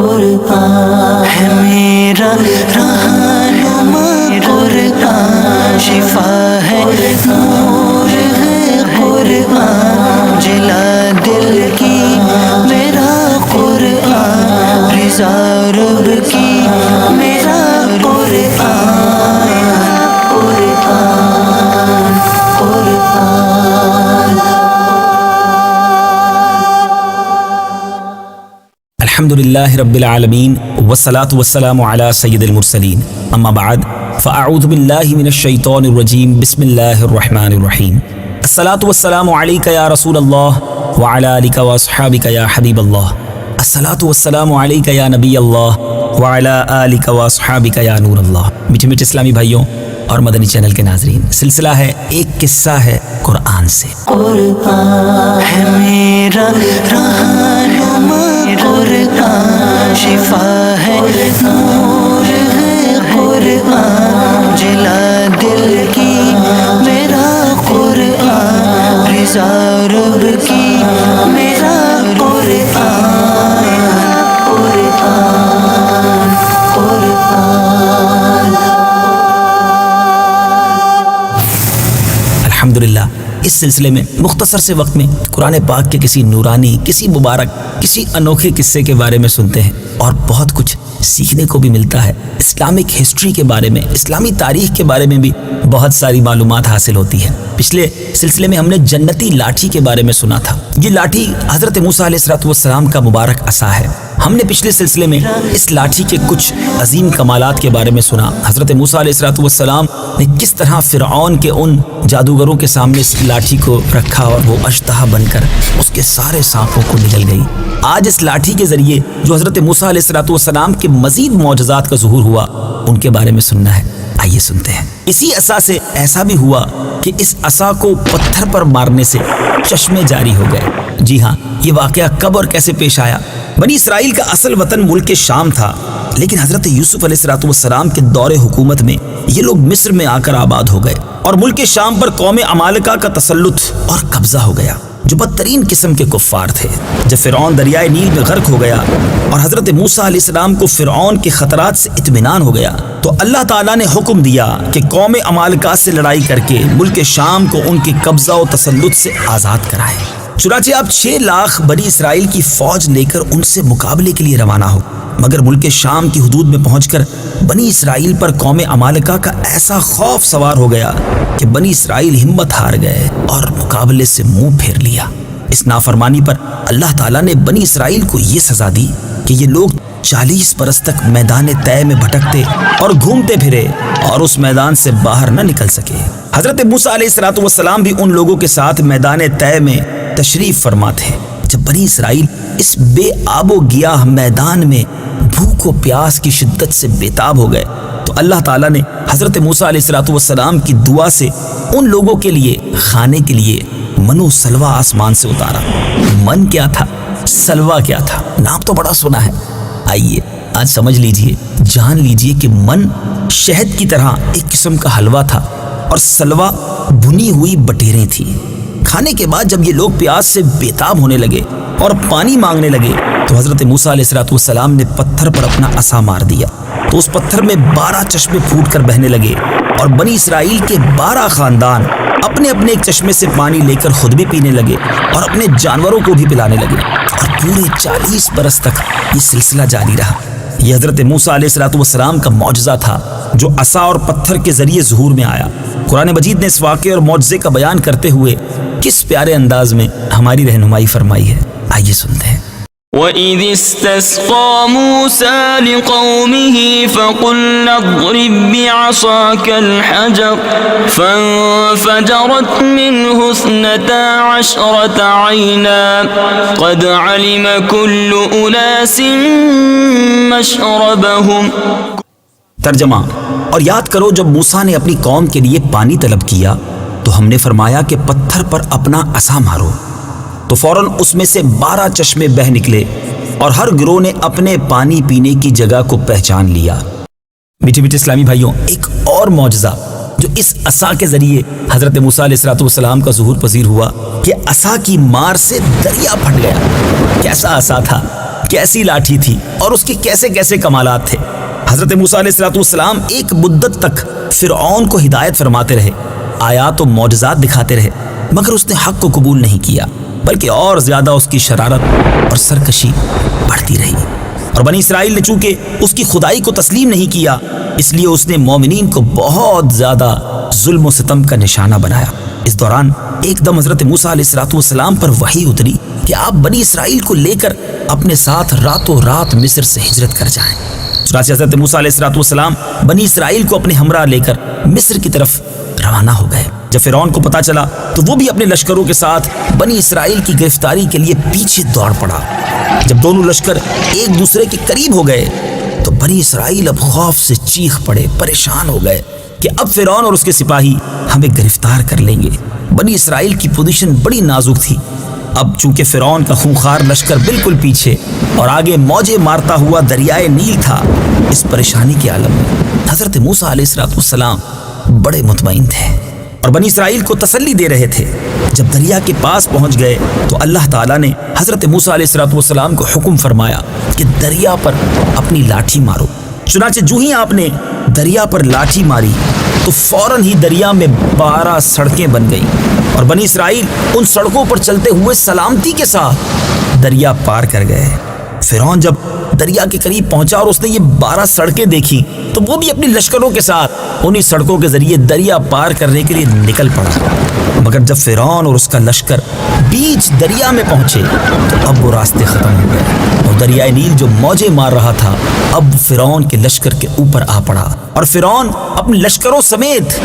قرآن ہے میرا رہنما قرآن، شفا ہے نور ہے قرآن، جلا دل کی میرا قرآن، رضا رب کی میرا قرآن، قرآن قرآن۔ الحمدللہ رب العالمین والصلاة والسلام علی سید المرسلین، اما بعد فاعوذ باللہ من الشیطان الرجیم، بسم اللہ الرحمن الرحیم۔ الصلاة والسلام علیک یا رسول اللہ وعلی آلک واصحابک یا حبیب اللہ، الصلاة والسلام علیک یا نبی اللہ وعلی آلک واصحابک یا نور اللہ۔ میٹھے میٹھے اسلامی بھائیوں اور مدنی چینل کے ناظرین، سلسلہ ہے ایک قصہ ہے قرآن سے۔ قرآن ہے میرا رہنما قرآن، شفا ہے نور ہے قرآن، جلا دل کی میرا قرآن، رضا رب کی میرا قرآن، قرآن قرآن۔ الحمدللہ اس سلسلے میں مختصر سے وقت میں قرآن پاک کے کسی نورانی، کسی مبارک، کسی انوکھے قصے کے بارے میں سنتے ہیں اور بہت کچھ سیکھنے کو بھی ملتا ہے۔ اسلامک ہسٹری کے بارے میں، اسلامی تاریخ کے بارے میں بھی بہت ساری معلومات حاصل ہوتی ہے۔ پچھلے سلسلے میں ہم نے جنتی لاٹھی کے بارے میں سنا تھا۔ یہ لاٹھی حضرت موسیٰ علیہ السلام کا مبارک عصا ہے۔ ہم نے پچھلے سلسلے میں اس لاٹھی کے کچھ عظیم کمالات کے بارے میں سنا۔ حضرت موسیٰ علیہ السلام نے کس طرح فرعون کے ان جادوگروں کے سامنے اس لاٹھی کو رکھا اور وہ اشتہا بن کر اس کے سارے سانپوں کو نگل گئی۔ آج اس لاٹھی کے ذریعے جو حضرت موسیٰ علیہ السلام کے مزید معجزات کا ظہور ہوا، ان کے بارے میں سننا ہے۔ آئیے سنتے ہیں۔ اسی عصا سے ایسا بھی ہوا کہ اس عصا کو پتھر پر مارنے سے چشمے جاری ہو گئے۔ جی ہاں، یہ واقعہ کب اور کیسے پیش آیا؟ بنی اسرائیل کا اصل وطن ملک شام تھا، لیکن حضرت یوسف علیہ السلام کے دور حکومت میں یہ لوگ مصر میں آ کر آباد ہو گئے اور ملک شام پر قوم عمالقہ کا تسلط اور قبضہ ہو گیا، جو بدترین قسم کے کفار تھے۔ جب فرعون دریائے نیل میں غرق ہو گیا اور حضرت موسیٰ علیہ السلام کو فرعون کے خطرات سے اطمینان ہو گیا، تو اللہ تعالیٰ نے حکم دیا کہ قوم عمالقہ سے لڑائی کر کے ملک شام کو ان کے قبضہ و تسلط سے آزاد کرائے۔ چنانچہ آپ 6 لاکھ بنی اسرائیل کی فوج لے کر ان سے مقابلے کے لیے روانہ ہو، مگر ملک شام کی حدود میں پہنچ کر بنی اسرائیل پر قوم عمالقہ کا ایسا خوف سوار ہو گیا کہ بنی اسرائیل ہمت ہار گئے اور مقابلے سے منہ پھیر لیا۔ اس نافرمانی پر اللہ تعالیٰ نے بنی اسرائیل کو یہ سزا دی کہ یہ لوگ 40 برس تک میدان طے میں بھٹکتے اور گھومتے پھرے اور اس میدان سے باہر نہ نکل سکے۔ حضرت موسیٰ علیہ السلام بھی ان لوگوں کے ساتھ میدان طے میں تشریف فرما تھے۔ جب بنی اسرائیل اس بے آب و گیاہ میدان میں بھوک و پیاس کی شدت سے بےتاب ہو گئے تو اللہ تعالیٰ نے حضرت موسیٰ علیہ السلام کی دعا سے ان لوگوں کے لیے کھانے کے لیے من و سلوہ آسمان سے اتارا۔ من کیا تھا؟ سلوہ کیا تھا؟ نام تو بڑا سنا ہے۔ آئیے آج سمجھ لیجئے، جان لیجئے کہ من شہد کی طرح ایک قسم کا حلوہ تھا اور سلوہ بھنی ہوئی بٹیریں تھی۔ کھانے کے بعد جب یہ لوگ پیاس سے بےتاب ہونے لگے اور پانی مانگنے لگے تو حضرت موسیٰ علیہ السلام نے پتھر پر اپنا عصا مار دیا تو اس پتھر میں 12 چشمے پھوٹ کر بہنے لگے اور بنی اسرائیل کے 12 خاندان اپنے اپنے ایک چشمے سے پانی لے کر خود بھی پینے لگے اور اپنے جانوروں کو بھی پلانے لگے، اور پورے 40 برس تک یہ سلسلہ جاری رہا۔ یہ حضرت موسیٰ علیہ السلام کا معجزہ تھا جو عصا اور پتھر کے ذریعے ظہور میں آیا۔ قرآن مجید نے اس واقعے اور معجزے کا بیان کرتے ہوئے کس پیارے انداز میں ہماری رہنمائی فرمائی ہے، آئیے سنتے ہیں۔ وَإِذِ اسْتَسْقَىٰ مُوسَىٰ لِقَوْمِهِ فَقُلْنَا اضْرِب بِّعَصَاكَ الْحَجَرَ فَانفَجَرَتْ مِنْهُ 12 عَيْنًا قَدْ عَلِمَ كُلُّ أُنَاسٍ مَّشْرَبَهُمْ۔ ترجمہ: اور یاد کرو جب موسیٰ نے اپنی قوم کے لیے پانی طلب کیا تو ہم نے فرمایا کہ پتھر پر اپنا عصا مارو، تو فوراً اس میں سے 12 چشمے بہ نکلے اور ہر گروہ نے اپنے پانی پینے کی جگہ کو پہچان لیا۔ میٹھے میٹھے اسلامی بھائیوں، ایک اور معجزہ جو اس عصا کے ذریعے حضرت موسیٰ علیہ السلام کا ظہور پذیر ہوا کہ عصا کی مار سے دریا پھٹ گیا۔ کیسا عصا تھا؟ کیسی لاٹھی تھی اور اس کے کیسے کیسے کمالات تھے۔ حضرت موسیٰ علیہ السلام ایک مدت تک فرعون کو ہدایت فرماتے رہے، آیات و معجزات دکھاتے رہے، مگر اس نے حق کو قبول نہیں کیا، بلکہ اور زیادہ اس کی شرارت اور سرکشی بڑھتی رہی۔ اور بنی اسرائیل نے چونکہ اس کی خدائی کو تسلیم نہیں کیا، اس لیے اس نے مومنین کو بہت زیادہ ظلم و ستم کا نشانہ بنایا۔ اس دوران ایک دم حضرت موسیٰ علیہ السلام پر وحی اتری کہ آپ بنی اسرائیل کو لے کر اپنے ساتھ راتوں رات مصر سے ہجرت کر جائیں۔ چنانچہ حضرت موسیٰ علیہ السلام بنی اسرائیل کو اپنے ہمراہ لے کر مصر کی طرف روانہ ہو گئے۔ جب فرعون کو پتا چلا تو وہ بھی اپنے لشکروں کے ساتھ بنی اسرائیل کی گرفتاری کے لیے پیچھے دوڑ پڑا۔ جب دونوں لشکر ایک دوسرے کے قریب ہو گئے تو بنی اسرائیل اب خوف سے چیخ پڑے، پریشان ہو گئے کہ اب فرعون اور اس کے سپاہی ہمیں گرفتار کر لیں گے۔ بنی اسرائیل کی پوزیشن بڑی نازک تھی۔ اب چونکہ فرعون کا خونخوار لشکر بالکل پیچھے اور آگے موجیں مارتا ہوا دریائے نیل تھا، اس پریشانی کے عالم میں حضرت موسیٰ علیہ السلام بڑے مطمئن تھے اور بنی اسرائیل کو تسلی دے رہے تھے۔ جب دریا کے پاس پہنچ گئے تو اللہ تعالیٰ نے حضرت موسیٰ علیہ السلام کو حکم فرمایا کہ دریا پر اپنی لاٹھی مارو۔ چنانچہ جو ہی آپ نے دریا پر لاٹھی ماری تو فوراً ہی دریا میں 12 سڑکیں بن گئیں اور بنی اسرائیل ان سڑکوں پر چلتے ہوئے سلامتی کے ساتھ دریا پار کر گئے۔ فرعون جب دریا کے قریب پہنچا اور اس نے یہ 12 سڑکیں دیکھی تو وہ بھی اپنی لشکروں کے ساتھ انہی سڑکوں کے ذریعے دریا پار کرنے کے لیے نکل پڑا، مگر جب فرعون اور اس کا لشکر بیچ دریا میں پہنچے تو اب وہ راستے ختم ہو گئے اور دریائے نیل جو موجیں مار رہا تھا اب فرعون کے لشکر کے اوپر آ پڑا اور فرعون اپنے لشکروں سمیت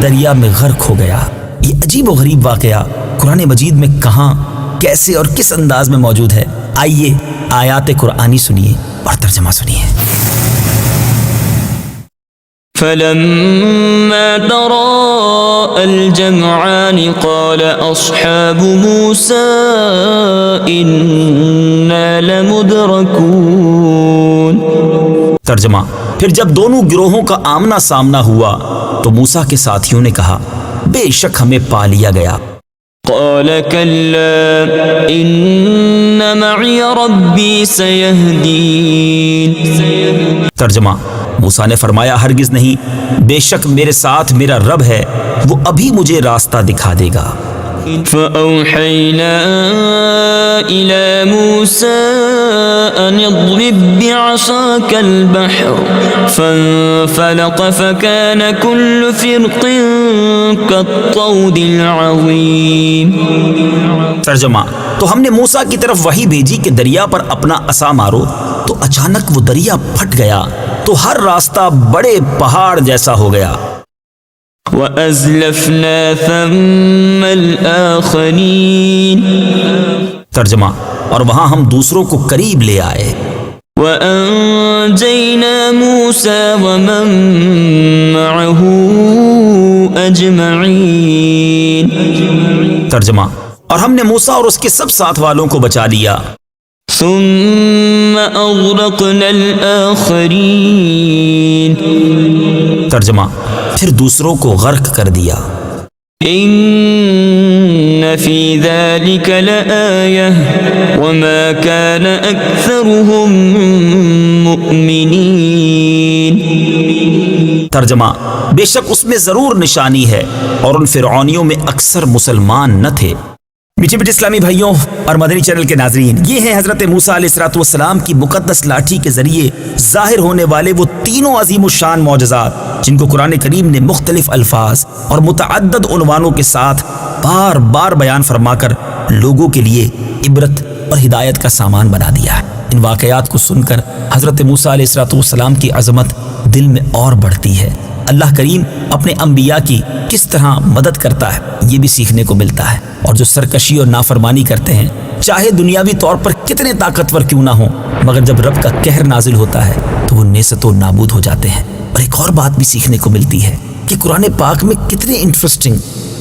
دریا میں غرق ہو گیا۔ یہ عجیب و غریب واقعہ قرآن مجید میں کہاں، کیسے اور کس انداز میں موجود ہے؟ آئیے آیات قرآنی سنیے اور ترجمہ سنیے۔ فلما تراءى الجمعان قال أصحاب موسى إنا لمدركون۔ ترجمہ، پھر جب دونوں گروہوں کا آمنا سامنا ہوا تو موسیٰ کے ساتھیوں نے کہا بے شک ہمیں پا لیا گیا۔ قال كلا إن معي ربي سيهدين۔ ترجمہ، موسیٰ نے فرمایا ہرگز نہیں، بے شک میرے ساتھ میرا رب ہے، وہ ابھی مجھے راستہ دکھا دے گا۔ فأوحينا إلى موسى أن اضرب بعصاك البحر فانفلق فكان كل فرق كالطود العظيم۔ ترجمہ، تو ہم نے موسیٰ کی طرف وحی بھیجی کہ دریا پر اپنا عصا مارو، تو اچانک وہ دریا پھٹ گیا تو ہر راستہ بڑے پہاڑ جیسا ہو گیا۔ وَأَزْلَفْنَا ثَمَّ الْآخَرِينَ۔ ترجمہ، اور وہاں ہم دوسروں کو قریب لے آئے۔ وَأَنجَيْنَا مُوسَى وَمَن مَّعَهُ أَجْمَعِينَ۔ ترجمہ، اور ہم نے موسیٰ اور اس کے سب ساتھ والوں کو بچا لیا۔ ثُمَّ أَغْرَقْنَا الْآخَرِينَ۔ ترجمہ، پھر دوسروں کو غرق کر دیا۔ إِنَّ فِي ذَلِكَ لَآيَةً وَمَا كَانَ أَكْثَرُهُم مُؤْمِنِينَ۔ ترجمہ، بے شک اس میں ضرور نشانی ہے اور ان فرعونیوں میں اکثر مسلمان نہ تھے۔ میٹھے میٹھے اسلامی بھائیوں اور مدنی چینل کے ناظرین، یہ ہیں حضرت موسیٰ علیہ السلام کی مقدس لاٹھی کے ذریعے ظاہر ہونے والے وہ تینوں عظیم الشان معجزات جن کو قرآن کریم نے مختلف الفاظ اور متعدد عنوانوں کے ساتھ بار بار بیان فرما کر لوگوں کے لیے عبرت اور ہدایت کا سامان بنا دیا ہے۔ ان واقعات کو سن کر حضرت موسیٰ علیہ السلام کی عظمت دل میں اور بڑھتی ہے۔ اللہ کریم اپنے انبیاء کی کس طرح مدد کرتا ہے یہ بھی سیکھنے کو ملتا ہے، اور جو سرکشی اور نافرمانی کرتے ہیں چاہے دنیاوی طور پر کتنے طاقتور کیوں نہ ہوں، مگر جب رب کا قہر نازل ہوتا ہے تو وہ نیست و نابود ہو جاتے ہیں۔ اور ایک اور بات بھی سیکھنے کو ملتی ہے کہ قرآن پاک میں کتنے انٹرسٹنگ،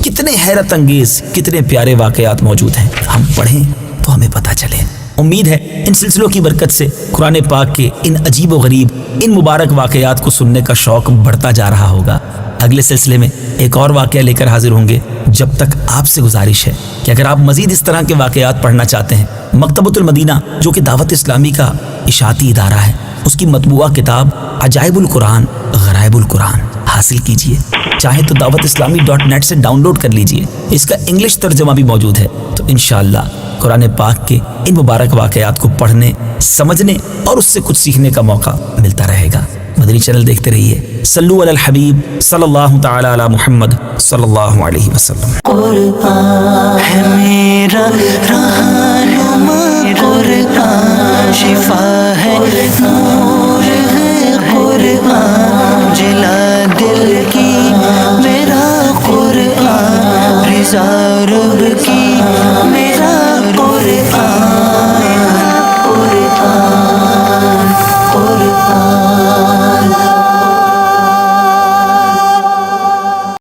کتنے حیرت انگیز، کتنے پیارے واقعات موجود ہیں، ہم پڑھیں تو ہمیں پتہ چلے۔ امید ہے ان سلسلوں کی برکت سے قرآن پاک کے ان عجیب و غریب، ان مبارک واقعات کو سننے کا شوق بڑھتا جا رہا ہوگا۔ اگلے سلسلے میں ایک اور واقعہ لے کر حاضر ہوں گے۔ جب تک آپ سے گزارش ہے کہ اگر آپ مزید اس طرح کے واقعات پڑھنا چاہتے ہیں مکتبۃ المدینہ جو کہ دعوت اسلامی کا اشاعتی ادارہ ہے، اس کی مطبوعہ کتاب عجائب القرآن غرائب القرآن حاصل کیجئے، چاہے تو دعوت اسلامی .net سے ڈاؤن لوڈ کر لیجئے، اس کا انگلش ترجمہ بھی موجود ہے۔ تو انشاءاللہ قرآن پاک کے ان مبارک واقعات کو پڑھنے، سمجھنے اور اس سے کچھ سیکھنے کا موقع ملتا رہے گا۔ مدنی چینل دیکھتے رہیے۔ صلو علی الحبیب صلی اللہ تعالی علی محمد صلی اللہ علیہ وسلم۔ قرآن ہے میرا رہنما، قرآن شفا ہے، نور ہے قرآن، جلا دل کی میرا قرآن، رضا